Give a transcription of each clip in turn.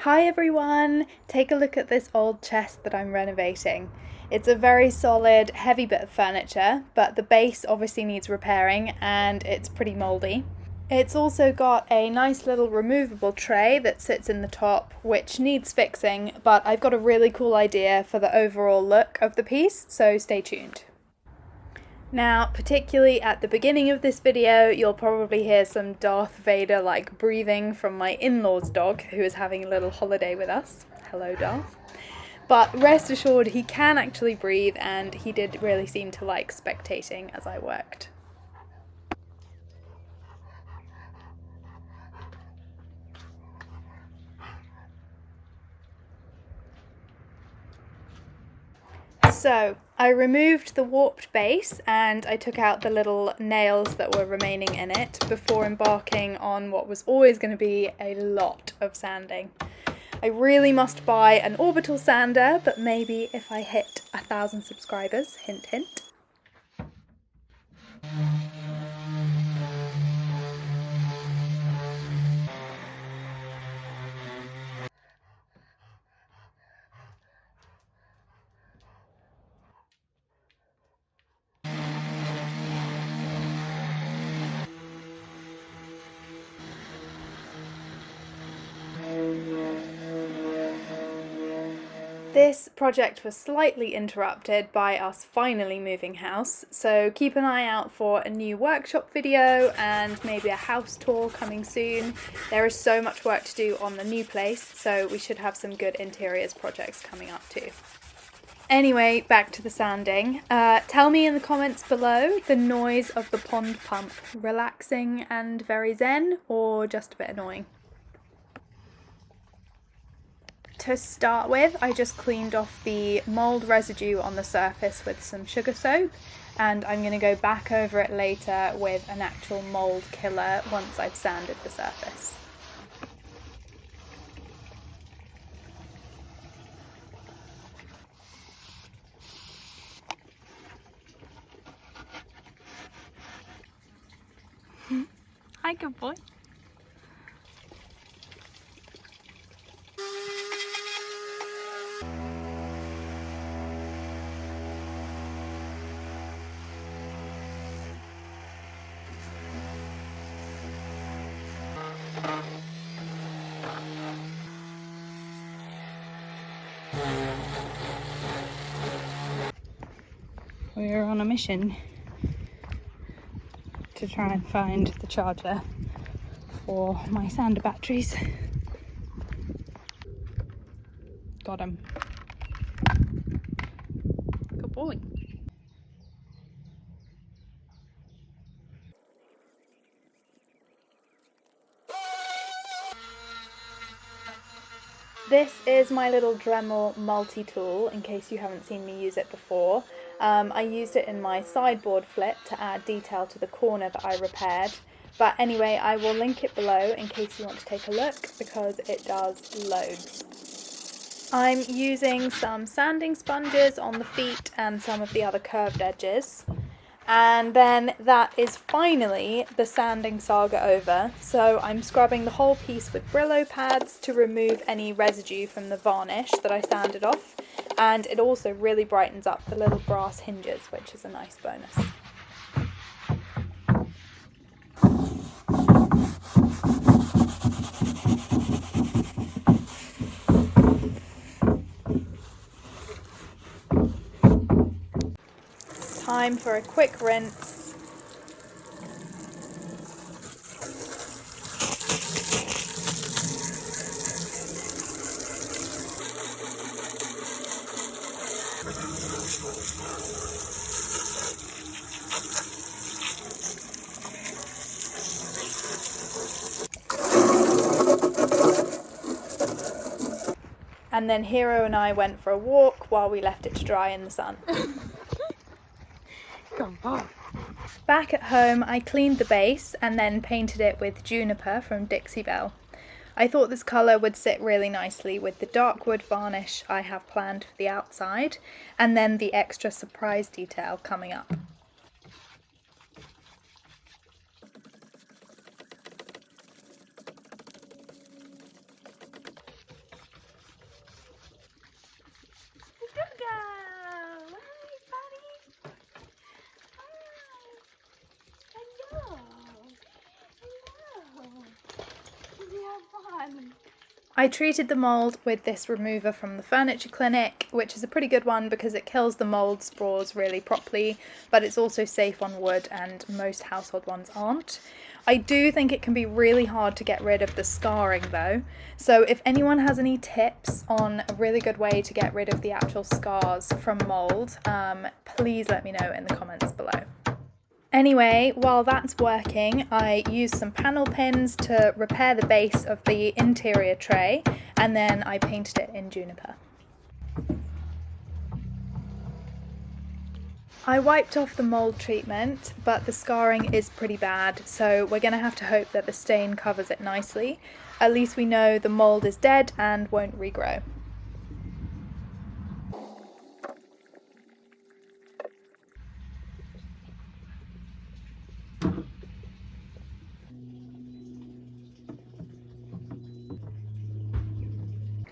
Hi everyone! Take a look at this old chest that I'm renovating. It's a very solid, heavy bit of furniture, but the base obviously needs repairing and it's pretty mouldy. It's also got a nice little removable tray that sits in the top, which needs fixing, but I've got a really cool idea for the overall look of the piece, so stay tuned. Now, particularly at the beginning of this video, you'll probably hear some Darth Vader-like breathing from my in-laws dog, who is having a little holiday with us. Hello, Darth. But rest assured, he can actually breathe, and he did really seem to like spectating as I worked. So, I removed the warped base and I took out the little nails that were remaining in it before embarking on what was always going to be a lot of sanding. I really must buy an orbital sander, but maybe if I hit 1,000 subscribers, hint hint. This project was slightly interrupted by us finally moving house, so keep an eye out for a new workshop video and maybe a house tour coming soon. There is so much work to do on the new place, so we should have some good interiors projects coming up too. Anyway, back to the sanding. Tell me in the comments below the noise of the pond pump, relaxing and very zen, or just a bit annoying? To start with, I just cleaned off the mould residue on the surface with some sugar soap, and I'm going to go back over it later with an actual mould killer once I've sanded the surface. Hi, good boy. We're on a mission to try and find the charger for my sander batteries. Got him. Good boy. This is my little Dremel multi-tool, in case you haven't seen me use it before. I used it in my sideboard flip to add detail to the corner that I repaired. But anyway, I will link it below in case you want to take a look, because it does loads. I'm using some sanding sponges on the feet and some of the other curved edges. And then that is finally the sanding saga over, so I'm scrubbing the whole piece with Brillo pads to remove any residue from the varnish that I sanded off, and it also really brightens up the little brass hinges, which is a nice bonus. Time for a quick rinse. And then Hero and I went for a walk while we left it to dry in the sun. Come on. Back at home, I cleaned the base and then painted it with Juniper from Dixie Belle. I thought this colour would sit really nicely with the dark wood varnish I have planned for the outside, and then the extra surprise detail coming up. I treated the mould with this remover from the furniture clinic, which is a pretty good one because it kills the mould spores really properly, but it's also safe on wood and most household ones aren't. I do think it can be really hard to get rid of the scarring though, so if anyone has any tips on a really good way to get rid of the actual scars from mould, please let me know in the comments below. Anyway, while that's working, I used some panel pins to repair the base of the interior tray, and then I painted it in Juniper. I wiped off the mould treatment, but the scarring is pretty bad, so we're going to have to hope that the stain covers it nicely. At least we know the mould is dead and won't regrow.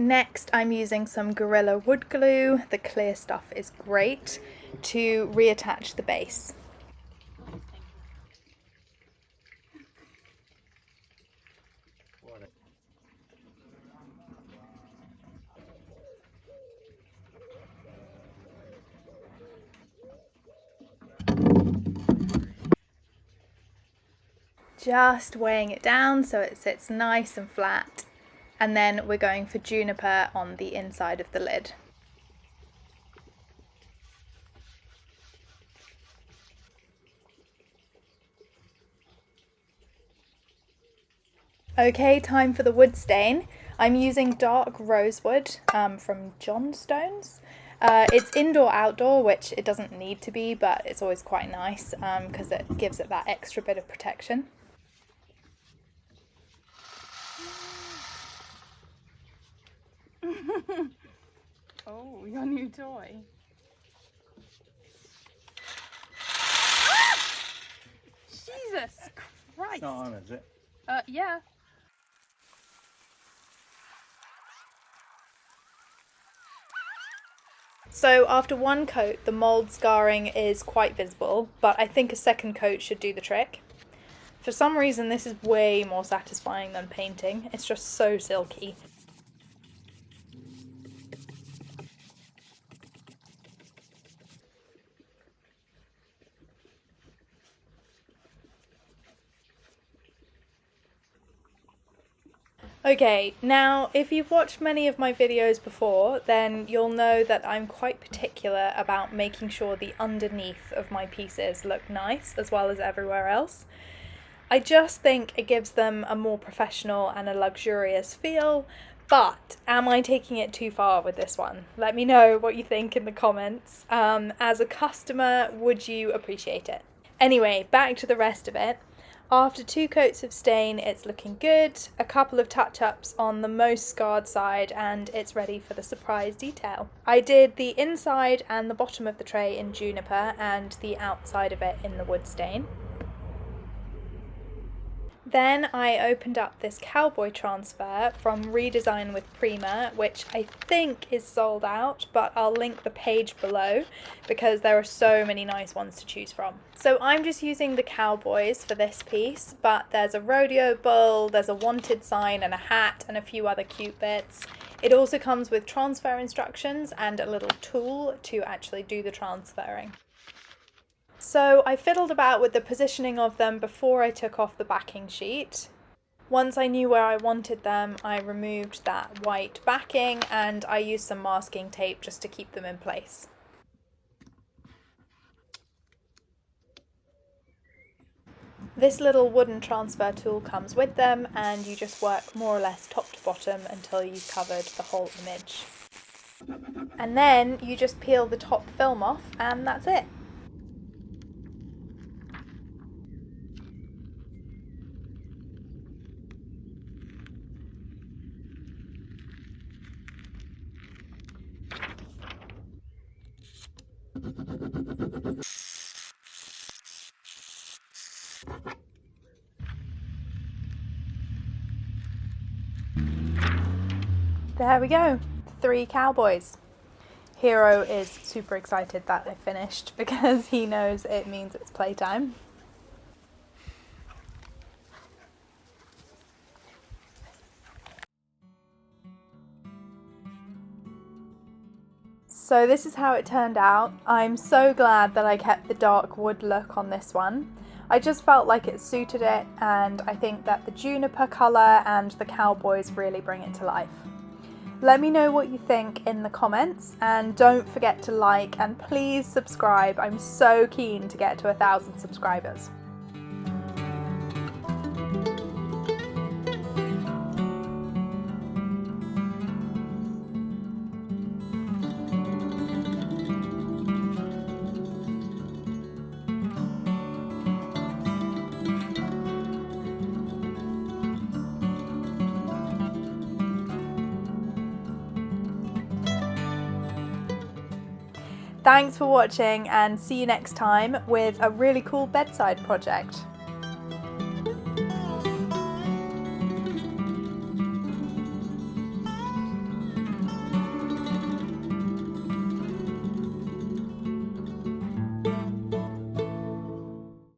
Next, I'm using some Gorilla wood glue, the clear stuff is great, to reattach the base. Just weighing it down so it sits nice and flat, and then we're going for Juniper on the inside of the lid. Okay, time for the wood stain. I'm using dark rosewood from Johnstone's. It's indoor-outdoor, which it doesn't need to be, but it's always quite nice because it gives it that extra bit of protection. Oh, your new toy. Jesus Christ! It's not on, is it? Yeah. So after one coat, the mould scarring is quite visible, but I think a second coat should do the trick. For some reason, this is way more satisfying than painting. It's just so silky. Okay, now if you've watched many of my videos before, then you'll know that I'm quite particular about making sure the underneath of my pieces look nice as well as everywhere else. I just think it gives them a more professional and a luxurious feel, but am I taking it too far with this one? Let me know what you think in the comments. As a customer, would you appreciate it? Anyway, back to the rest of it. After 2 coats of stain, it's looking good, a couple of touch-ups on the most scarred side, and it's ready for the surprise detail. I did the inside and the bottom of the tray in Juniper and the outside of it in the wood stain. Then I opened up this cowboy transfer from ReDesign with Prima, which I think is sold out, but I'll link the page below because there are so many nice ones to choose from. So I'm just using the cowboys for this piece, but there's a rodeo bull, there's a wanted sign and a hat and a few other cute bits. It also comes with transfer instructions and a little tool to actually do the transferring. So I fiddled about with the positioning of them before I took off the backing sheet. Once I knew where I wanted them, I removed that white backing and I used some masking tape just to keep them in place. This little wooden transfer tool comes with them and you just work more or less top to bottom until you've covered the whole image. And then you just peel the top film off and that's it. There we go, 3 cowboys. Hero is super excited that they're finished because he knows it means it's playtime. So this is how it turned out. I'm so glad that I kept the dark wood look on this one. I just felt like it suited it, and I think that the juniper colour and the cowboys really bring it to life. Let me know what you think in the comments, and don't forget to like and please subscribe. I'm so keen to get to 1,000 subscribers. Thanks for watching, and see you next time with a really cool bedside project.